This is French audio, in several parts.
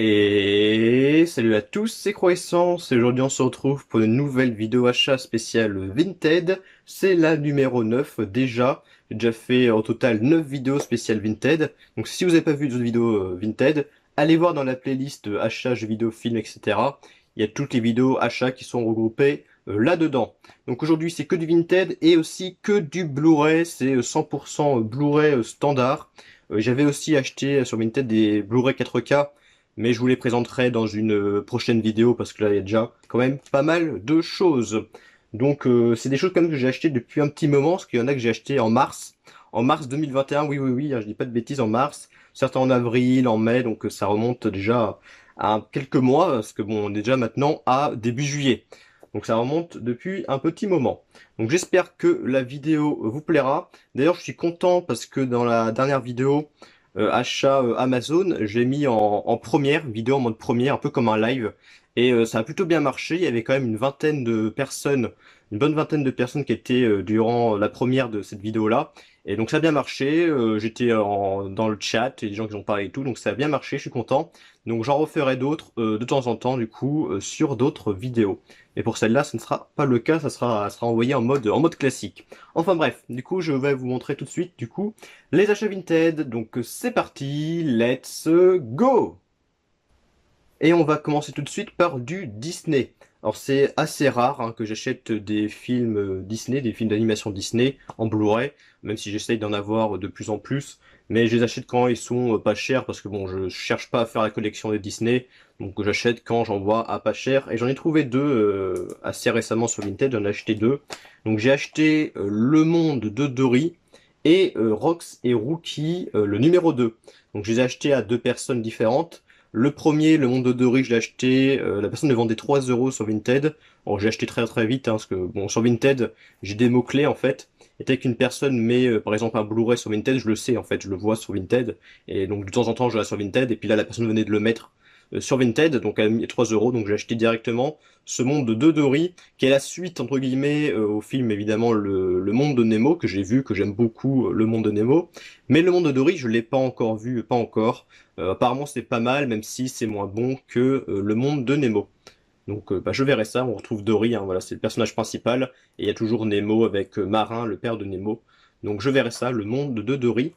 Et salut à tous, c'est Croissance, et aujourd'hui on se retrouve pour une nouvelle vidéo achat spéciale Vinted. C'est la numéro 9 déjà. J'ai déjà fait en total 9 vidéos spéciales Vinted. Donc si vous n'avez pas vu d'autres vidéos Vinted, allez voir dans la playlist achats, jeux vidéo, films, etc. Il y a toutes les vidéos achats qui sont regroupées là-dedans. Donc aujourd'hui c'est que du Vinted et aussi que du Blu-ray, c'est 100% Blu-ray standard. J'avais aussi acheté sur Vinted des Blu-ray 4K, mais je vous les présenterai dans une prochaine vidéo parce que là il y a déjà quand même pas mal de choses. Donc c'est des choses quand même que j'ai acheté depuis un petit moment, parce qu'il y en a que j'ai acheté en mars 2021, oui oui oui, hein, je dis pas de bêtises, en mars, certains en avril, en mai, donc ça remonte déjà à quelques mois, parce que bon on est déjà maintenant à début juillet. Donc ça remonte depuis un petit moment. Donc j'espère que la vidéo vous plaira. D'ailleurs je suis content parce que dans la dernière vidéo, achat Amazon, j'ai mis en première, vidéo en mode première, un peu comme un live, et ça a plutôt bien marché. Il y avait quand même une vingtaine de personnes, une bonne vingtaine de personnes qui étaient durant la première de cette vidéo-là, et donc ça a bien marché. J'étais dans le chat, et les gens qui ont parlé et tout, donc ça a bien marché, je suis content. Donc j'en referai d'autres de temps en temps, du coup, sur d'autres vidéos. Et pour celle-là, ce ne sera pas le cas, ça sera envoyé en mode classique. Enfin bref, du coup, je vais vous montrer tout de suite, du coup, les achats Vinted. Donc c'est parti, let's go! Et on va commencer tout de suite par du Disney. Alors c'est assez rare que j'achète des films Disney, des films d'animation Disney en Blu-ray, même si j'essaye d'en avoir de plus en plus. Mais je les achète quand ils sont pas chers, parce que bon, je cherche pas à faire la collection de Disney, donc j'achète quand j'en vois à pas cher. Et j'en ai trouvé deux assez récemment sur Vinted, j'en ai acheté deux. Donc j'ai acheté Le Monde de Dory et Rox et Rookie, le numéro 2. Donc je les ai achetés à deux personnes différentes. Le premier, le monde de Dory, je l'ai acheté, la personne le vendait 3 euros sur Vinted. Alors j'ai acheté très très vite, parce que bon, sur Vinted, j'ai des mots-clés en fait. Et dès qu'une personne met par exemple un Blu-ray sur Vinted, je le sais en fait, je le vois sur Vinted. Et donc de temps en temps, je l'ai sur Vinted, et puis là la personne venait de le mettre sur Vinted, donc elle a mis 3 euros, donc j'ai acheté directement ce monde de Dory, qui est la suite entre guillemets au film évidemment le monde de Nemo, que j'ai vu, que j'aime beaucoup, le monde de Nemo. Mais le monde de Dory, je l'ai pas encore vu, pas encore. Apparemment c'est pas mal, même si c'est moins bon que le monde de Nemo. Donc bah, je verrai ça, on retrouve Dory, hein, voilà, c'est le personnage principal, et il y a toujours Nemo avec Marin, le père de Nemo. Donc je verrai ça, le monde de Dory.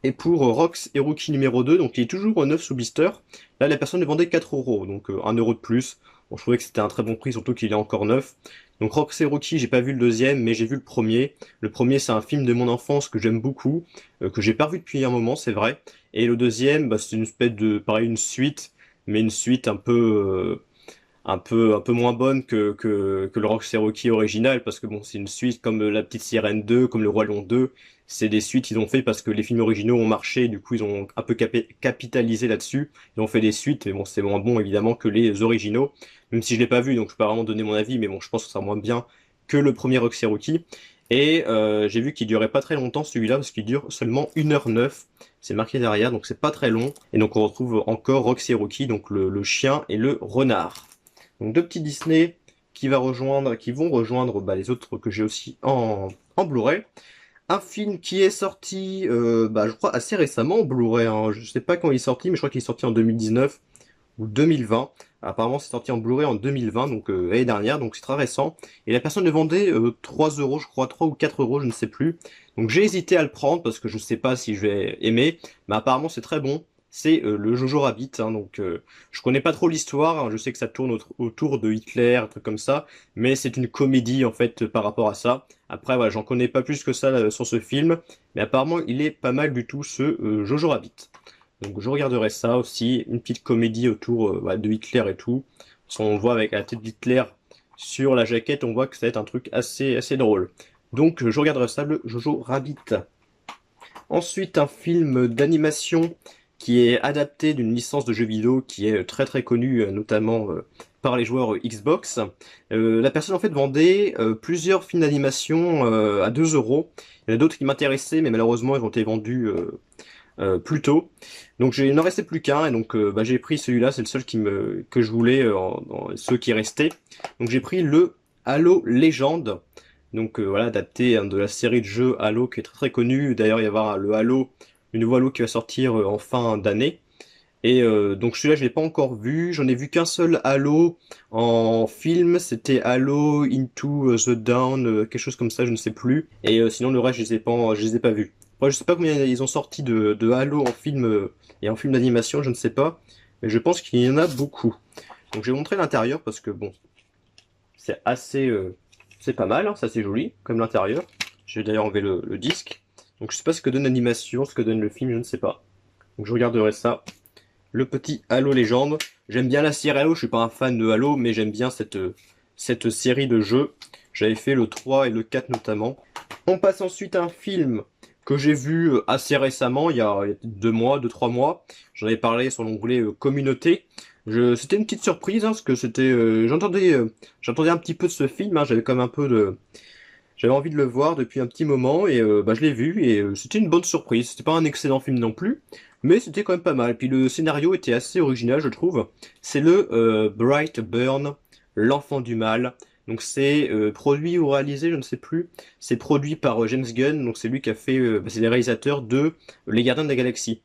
Et pour Rox et Rookie numéro 2, donc il est toujours neuf sous blister. Là la personne le vendait 4 euros, donc 1 euro de plus. Bon, je trouvais que c'était un très bon prix, surtout qu'il est encore neuf. Donc Rox et Rookie, j'ai pas vu le deuxième, mais j'ai vu le premier. Le premier, c'est un film de mon enfance que j'aime beaucoup, que j'ai pas vu depuis un moment, c'est vrai. Et le deuxième, bah, c'est une espèce de, pareil, une suite, mais une suite un peu moins bonne que le Rock Cherokee original, parce que bon, c'est une suite comme La Petite Sirène 2, comme Le Roi Lion 2. C'est des suites qu'ils ont fait parce que les films originaux ont marché, du coup ils ont un peu capitalisé là-dessus. Ils ont fait des suites, mais bon, c'est moins bon évidemment que les originaux. Même si je l'ai pas vu, donc je peux pas vraiment donner mon avis, mais bon, je pense que ça sera moins bien que le premier Rock Cherokee. Et j'ai vu qu'il durait pas très longtemps celui-là, parce qu'il dure seulement 1h09. C'est marqué derrière, donc c'est pas très long. Et donc on retrouve encore Roxy Rookie, donc le chien et le renard. Donc deux petits Disney qui vont rejoindre bah, les autres que j'ai aussi en Blu-ray. Un film qui est sorti, bah, je crois assez récemment en Blu-ray, hein. Je sais pas quand il est sorti, mais je crois qu'il est sorti en 2019 ou 2020. Apparemment, c'est sorti en Blu-ray en 2020, donc l'année dernière, donc c'est très récent. Et la personne le vendait 3 euros, je crois, 3 ou 4 euros, je ne sais plus. Donc j'ai hésité à le prendre parce que je sais pas si je vais aimer, mais apparemment c'est très bon. C'est le Jojo Rabbit, hein, donc je connais pas trop l'histoire, hein. Je sais que ça tourne autour de Hitler, un truc comme ça, mais c'est une comédie en fait par rapport à ça. Après, voilà, j'en connais pas plus que ça sur ce film, mais apparemment il est pas mal du tout ce Jojo Rabbit. Donc je regarderai ça aussi, une petite comédie autour bah, de Hitler et tout. Si on voit avec la tête d'Hitler sur la jaquette, on voit que ça va être un truc assez drôle. Donc je regarderai ça, le Jojo Rabbit. Ensuite, un film d'animation qui est adapté d'une licence de jeux vidéo qui est très très connue, notamment par les joueurs Xbox. La personne en fait vendait plusieurs films d'animation à 2 euros. Il y en a d'autres qui m'intéressaient, mais malheureusement ils ont été vendus plus tôt. Donc il n'en restait plus qu'un, et donc bah, j'ai pris celui-là, c'est le seul que je voulais dans ceux qui restaient. Donc j'ai pris le Halo Legend. Donc voilà, adapté de la série de jeux Halo qui est très très connue. D'ailleurs, il va y avoir le nouveau Halo qui va sortir en fin d'année. Et donc celui-là, je l'ai pas encore vu. J'en ai vu qu'un seul Halo en film. C'était Halo Into the Dawn, quelque chose comme ça, je ne sais plus. Et sinon le reste, je les ai pas vus. Après, je sais pas combien ils ont sorti de Halo en film et en film d'animation, je ne sais pas. Mais je pense qu'il y en a beaucoup. Donc je vais montrer l'intérieur parce que bon, c'est assez, c'est pas mal, hein, c'est assez joli comme l'intérieur. J'ai d'ailleurs enlevé le disque. Donc je sais pas ce que donne l'animation, ce que donne le film, je ne sais pas. Donc je regarderai ça. Le petit Halo Légende. J'aime bien la série Halo, je suis pas un fan de Halo, mais j'aime bien cette série de jeux. J'avais fait le 3 et le 4 notamment. On passe ensuite à un film que j'ai vu assez récemment, il y a 2 mois, 2, 3 mois. J'en avais parlé sur l'onglet communauté. C'était une petite surprise, hein, parce que j'entendais un petit peu de ce film, hein, j'avais envie de le voir depuis un petit moment et je l'ai vu et c'était une bonne surprise. C'était pas un excellent film non plus, mais c'était quand même pas mal. Puis le scénario était assez original, je trouve. C'est le Bright Burn, l'enfant du mal. Donc c'est produit ou réalisé, je ne sais plus. C'est produit par James Gunn, donc c'est lui qui a fait, c'est les réalisateurs de Les Gardiens de la Galaxie.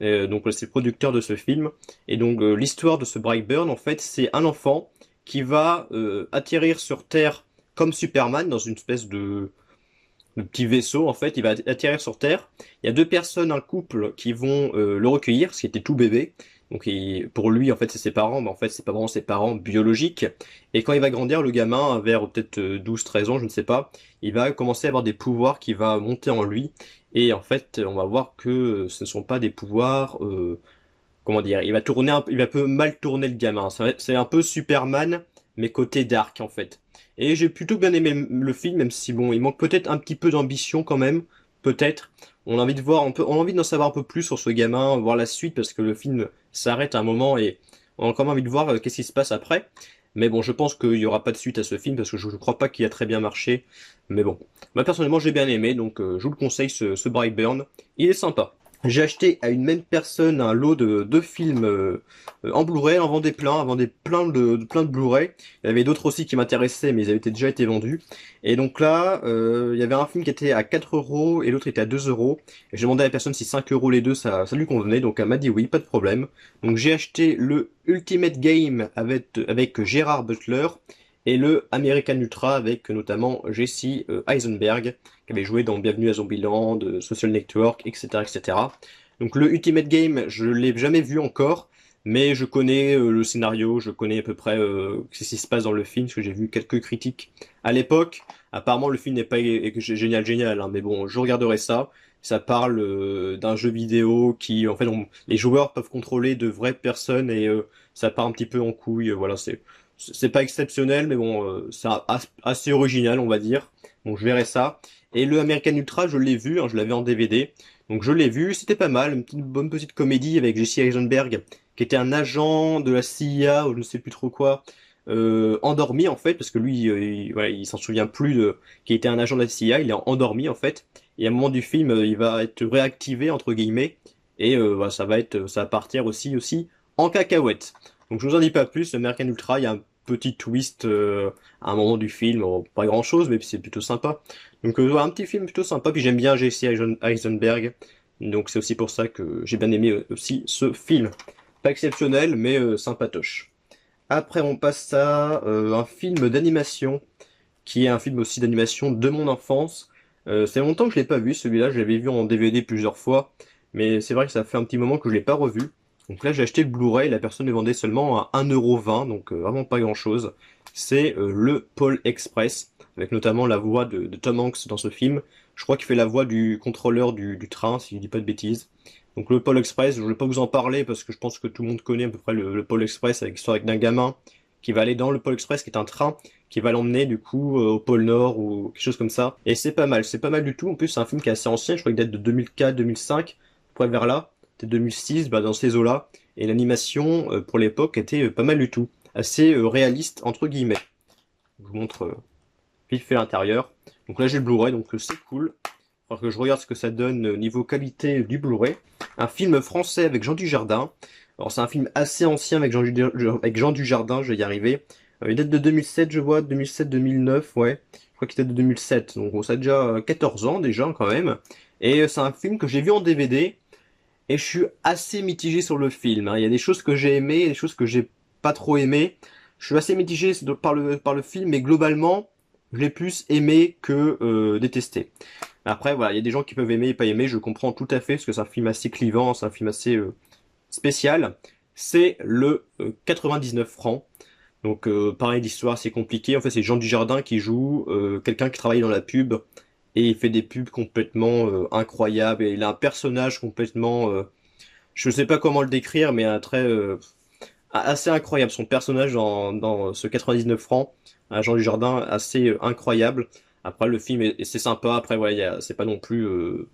Donc c'est le producteur de ce film. Et donc l'histoire de ce Brightburn, en fait, c'est un enfant qui va atterrir sur Terre comme Superman dans une espèce de petit vaisseau. En fait, il va atterrir sur Terre. Il y a deux personnes, un couple, qui vont le recueillir, parce qu'il était tout bébé. Donc pour lui, en fait, c'est ses parents, mais en fait, c'est pas vraiment ses parents biologiques. Et quand il va grandir, le gamin, vers peut-être 12, 13 ans, je ne sais pas, il va commencer à avoir des pouvoirs qui va monter en lui. Et en fait, on va voir que ce ne sont pas des pouvoirs, comment dire, il va un peu mal tourner le gamin. C'est un peu Superman, mais côté dark en fait. Et j'ai plutôt bien aimé le film, même si bon, il manque peut-être un petit peu d'ambition quand même, peut-être. On a envie de voir un peu, on a envie d'en savoir un peu plus sur ce gamin, voir la suite parce que le film s'arrête à un moment et on a encore envie de voir qu'est-ce qui se passe après. Mais bon, je pense qu'il y aura pas de suite à ce film parce que je ne crois pas qu'il a très bien marché. Mais bon, moi personnellement j'ai bien aimé, donc je vous le conseille ce Brightburn. Il est sympa. J'ai acheté à une même personne un lot de deux films en Blu-ray, en vendait plein de Blu-ray. Il y avait d'autres aussi qui m'intéressaient, mais ils avaient déjà été vendus. Et donc là, il y avait un film qui était à 4 euros et l'autre était à 2 euros. Et j'ai demandé à la personne si 5 euros les deux, ça lui convenait. Donc elle m'a dit oui, pas de problème. Donc j'ai acheté le Ultimate Game avec Gérard Butler et le American Ultra avec notamment Jesse Eisenberg qui avait joué dans Bienvenue à Zombieland, Social Network, etc., etc. Donc le Ultimate Game, je l'ai jamais vu encore, mais je connais le scénario, je connais à peu près ce qui se passe dans le film, parce que j'ai vu quelques critiques à l'époque. Apparemment, le film n'est pas génial, hein, mais bon, je regarderai ça. Ça parle d'un jeu vidéo qui, en fait, les joueurs peuvent contrôler de vraies personnes et ça part un petit peu en couille. Voilà, c'est pas exceptionnel, mais bon, c'est assez original, on va dire. Bon, je verrai ça. Et le American Ultra, je l'ai vu, hein, je l'avais en DVD. Donc je l'ai vu, c'était pas mal, une bonne petite comédie avec Jesse Eisenberg, qui était un agent de la CIA ou je ne sais plus trop quoi, endormi en fait, parce que lui, voilà, il s'en souvient plus de qu'il était un agent de la CIA, il est endormi en fait. Et à un moment du film, il va être réactivé entre guillemets, et voilà, ça va partir aussi en cacahuète. Donc je vous en dis pas plus. Le American Ultra, il y a un petit twist à un moment du film, bon, pas grand chose, mais c'est plutôt sympa. Donc voilà, un petit film plutôt sympa, puis j'aime bien Jesse Eisenberg, donc c'est aussi pour ça que j'ai bien aimé aussi ce film. Pas exceptionnel, mais sympatoche. Après on passe à un film d'animation, qui est un film aussi d'animation de mon enfance. C'est longtemps que je l'ai pas vu, celui-là, je l'avais vu en DVD plusieurs fois, mais c'est vrai que ça fait un petit moment que je l'ai pas revu. Donc là j'ai acheté le Blu-ray, la personne le vendait seulement à 1,20 €, donc vraiment pas grand-chose. C'est le Pôle Express, avec notamment la voix de Tom Hanks dans ce film. Je crois qu'il fait la voix du contrôleur du train, si je dis pas de bêtises. Donc le Pôle Express, je vais pas vous en parler parce que je pense que tout le monde connaît à peu près le Pôle Express, avec l'histoire d'un gamin qui va aller dans le Pôle Express, qui est un train qui va l'emmener du coup au pôle Nord ou quelque chose comme ça. Et c'est pas mal du tout. En plus, c'est un film qui est assez ancien, je crois qu'il date de 2004, 2005, après vers là, peut-être 2006, dans ces eaux-là. Et l'animation pour l'époque était pas mal du tout, assez réaliste entre guillemets. Je vous montre vite fait l'intérieur. Donc là j'ai le Blu-ray, donc c'est cool. Alors que je regarde ce que ça donne niveau qualité du Blu-ray. Un film français avec Jean Dujardin. Alors c'est un film assez ancien avec Jean Dujardin, je vais y arriver. Il date de 2007, je vois, 2007-2009, ouais. Je crois qu'il date de 2007, donc bon, ça a déjà 14 ans déjà quand même. Et c'est un film que j'ai vu en DVD. et je suis assez mitigé sur le film, hein. Il y a des choses que j'ai aimées, des choses que j'ai pas trop aimées. Je suis assez mitigé par le film, mais globalement, je l'ai plus aimé que détesté. Après, voilà, il y a des gens qui peuvent aimer et pas aimer, je comprends tout à fait, parce que c'est un film assez clivant, c'est un film assez spécial. C'est le 99 francs. Donc pareil, l'histoire c'est compliqué. En fait, c'est Jean Dujardin qui joue quelqu'un qui travaille dans la pub et il fait des pubs complètement incroyables. Et il a un personnage complètement, je sais pas comment le décrire, mais un trait assez incroyable. Son personnage dans ce 99 francs, à Jean Dujardin, assez incroyable. Après, le film c'est sympa. Après, ouais, c'est pas non plus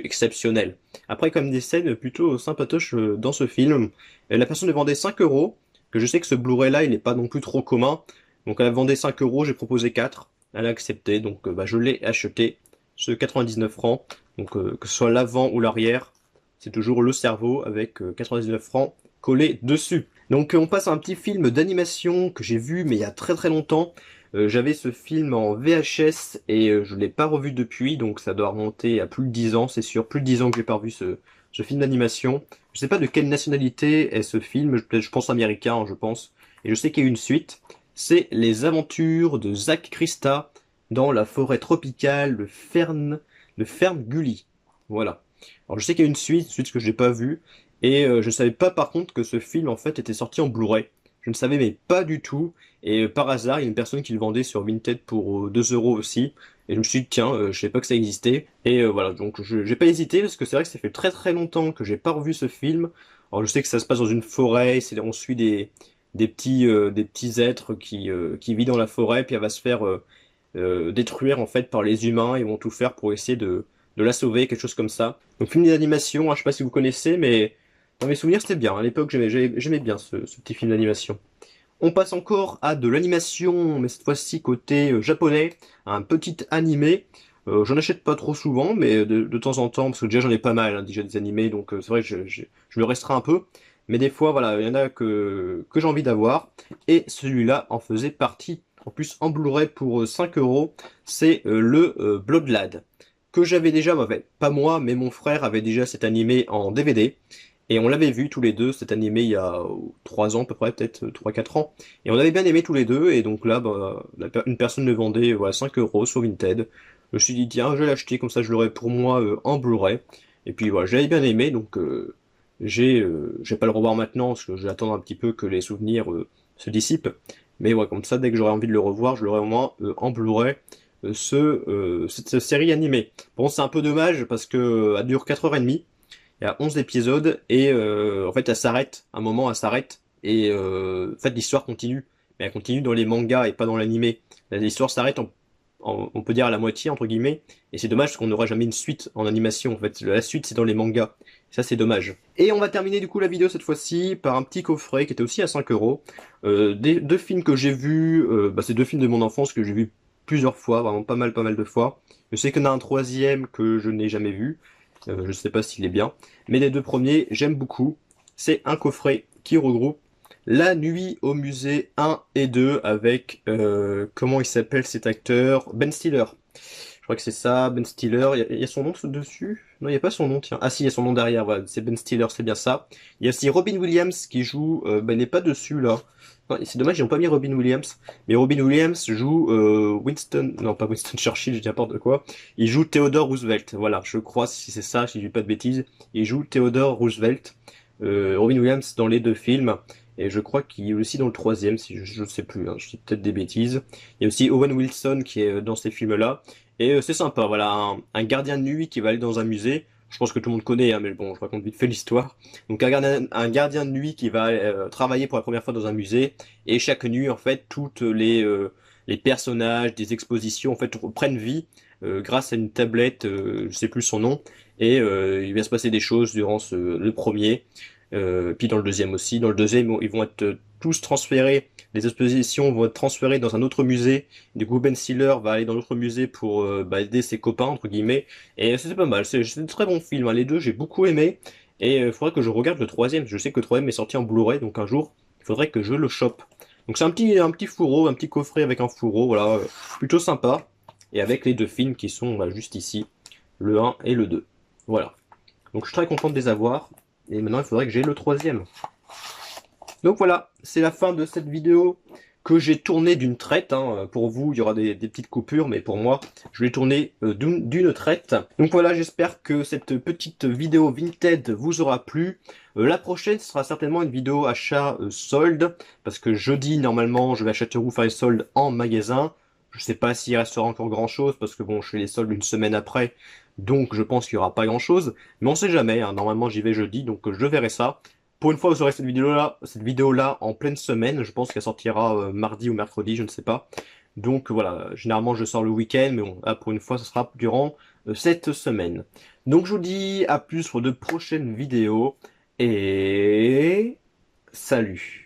exceptionnel. Après, comme des scènes plutôt sympatoches dans ce film, la personne le vendait 5 euros. Que je sais que ce Blu-ray là, il est pas non plus trop commun. Donc, elle vendait 5 euros. J'ai proposé 4. Elle a accepté. Donc, bah, je l'ai acheté. Ce 99 francs. Donc, que ce soit l'avant ou l'arrière, c'est toujours le cerveau avec 99 francs collés dessus. Donc on passe à un petit film d'animation que j'ai vu mais il y a très très longtemps. J'avais ce film en VHS et je l'ai pas revu depuis, donc ça doit remonter à plus de 10 ans, c'est sûr, plus de 10 ans que j'ai pas revu ce film d'animation. Je sais pas de quelle nationalité est ce film, je pense américain, hein, je pense. Et je sais qu'il y a une suite. C'est Les Aventures de Zach Krista dans la forêt tropicale de Fern Gully. Voilà. Alors je sais qu'il y a une suite que je n'ai pas vue. Et je savais pas par contre que ce film en fait était sorti en Blu-ray. Je ne savais mais pas du tout. Et par hasard, il y a une personne qui le vendait sur Vinted pour 2 euros aussi. Et je me suis dit, tiens, je savais pas que ça existait. Et voilà, donc j'ai pas hésité parce que c'est vrai que ça fait très très longtemps que j'ai pas revu ce film. Alors je sais que ça se passe dans une forêt, on suit des petits êtres qui vivent dans la forêt, puis elle va se faire détruire en fait par les humains. Ils vont tout faire pour essayer de la sauver, quelque chose comme ça. Donc film d'animation, hein, je sais pas si vous connaissez, mais dans mes souvenirs c'était bien. À l'époque j'aimais bien ce petit film d'animation. On passe encore à de l'animation, mais cette fois-ci côté japonais, un petit animé. J'en achète pas trop souvent, mais de temps en temps, parce que déjà j'en ai pas mal, hein, déjà des animés, donc c'est vrai que je me restreins un peu. Mais des fois, voilà, il y en a que j'ai envie d'avoir. Et celui-là en faisait partie. En plus, en Blu-ray pour 5 euros, c'est le Blood que j'avais déjà, bah, pas moi, mais mon frère avait déjà cet animé en DVD. Et on l'avait vu tous les deux, cet animé, il y a 3 ans à peu près, peut-être 3 4 ans. Et on avait bien aimé tous les deux, et donc là, bah, une personne le vendait voilà, 5 euros sur Vinted. Je me suis dit, tiens, je vais l'acheter, comme ça je l'aurai pour moi en Blu-ray. Et puis voilà, j'avais bien aimé, donc je vais pas le revoir maintenant, parce que je vais attendre un petit peu que les souvenirs se dissipent. Mais ouais, comme ça, dès que j'aurai envie de le revoir, je l'aurai au moins en Blu-ray, cette série animée. Bon, c'est un peu dommage, parce que elle dure 4h30. Il y a 11 épisodes et en fait elle s'arrête, un moment elle s'arrête et en fait l'histoire continue. Mais elle continue dans les mangas et pas dans l'animé. L'histoire s'arrête on peut dire à la moitié entre guillemets et c'est dommage parce qu'on n'aura jamais une suite en animation en fait. La suite c'est dans les mangas. Ça c'est dommage. Et on va terminer du coup la vidéo cette fois-ci par un petit coffret qui était aussi à 5 euros. Deux films que j'ai vus, bah, c'est deux films de mon enfance que j'ai vus plusieurs fois, vraiment pas mal de fois. Je sais qu'il y en a un troisième que je n'ai jamais vu. Je sais pas s'il est bien. Mais les deux premiers, j'aime beaucoup. C'est un coffret qui regroupe La Nuit au musée 1 et 2 avec, comment il s'appelle cet acteur? Ben Stiller. Je crois que c'est ça, Ben Stiller. Il y a son nom dessus? Non, il n'y a pas son nom, tiens. Ah si, il y a son nom derrière, voilà. C'est Ben Stiller, c'est bien ça. Il y a aussi Robin Williams qui joue, ben il n'est pas dessus là. Non, c'est dommage, ils n'ont pas mis Robin Williams. Mais Robin Williams joue Winston, non pas Winston Churchill, je dis n'importe quoi. Il joue Theodore Roosevelt. Voilà, je crois, si c'est ça, si je dis pas de bêtises. Il joue Theodore Roosevelt. Robin Williams dans les deux films. Et je crois qu'il est aussi dans le troisième, si je ne sais plus, hein, je dis peut-être des bêtises. Il y a aussi Owen Wilson qui est dans ces films-là. Et c'est sympa, voilà, un gardien de nuit qui va aller dans un musée. Je pense que tout le monde connaît, hein, mais bon, je raconte vite fait l'histoire. Donc un gardien de nuit qui va travailler pour la première fois dans un musée. Et chaque nuit, en fait, toutes les personnages des expositions, en fait, reprennent vie grâce à une tablette, je sais plus son nom. Et il va se passer des choses durant le premier. Puis dans le deuxième aussi. Dans le deuxième, ils vont être tous transférés. Les expositions vont être transférées dans un autre musée. Du coup, Ben Stiller va aller dans l'autre musée pour bah, aider ses copains, entre guillemets. Et c'était pas mal. C'est un très bon film, hein. Les deux, j'ai beaucoup aimé. Et il faudrait que je regarde le troisième. Je sais que le troisième est sorti en Blu-ray, donc un jour, il faudrait que je le chope. Donc c'est un petit fourreau, un petit coffret avec un fourreau, voilà, plutôt sympa. Et avec les deux films qui sont bah, juste ici, le un et le 2. Voilà. Donc je suis très content de les avoir. Et maintenant, il faudrait que j'ai le troisième. Donc voilà, c'est la fin de cette vidéo que j'ai tournée d'une traite. Hein. Pour vous, il y aura des petites coupures, mais pour moi, je l'ai tournée d'une traite. Donc voilà, j'espère que cette petite vidéo Vinted vous aura plu. La prochaine sera certainement une vidéo achat solde, parce que jeudi, normalement, je vais à Châteauroux faire les soldes en magasin. Je sais pas s'il restera encore grand chose, parce que bon, je fais les soldes une semaine après, donc je pense qu'il y aura pas grand chose. Mais on sait jamais, hein. Normalement, j'y vais jeudi, donc je verrai ça. Pour une fois, vous aurez cette vidéo-là en pleine semaine. Je pense qu'elle sortira mardi ou mercredi, je ne sais pas. Donc voilà, généralement je sors le week-end, mais bon, là pour une fois, ce sera durant cette semaine. Donc je vous dis à plus pour de prochaines vidéos et salut.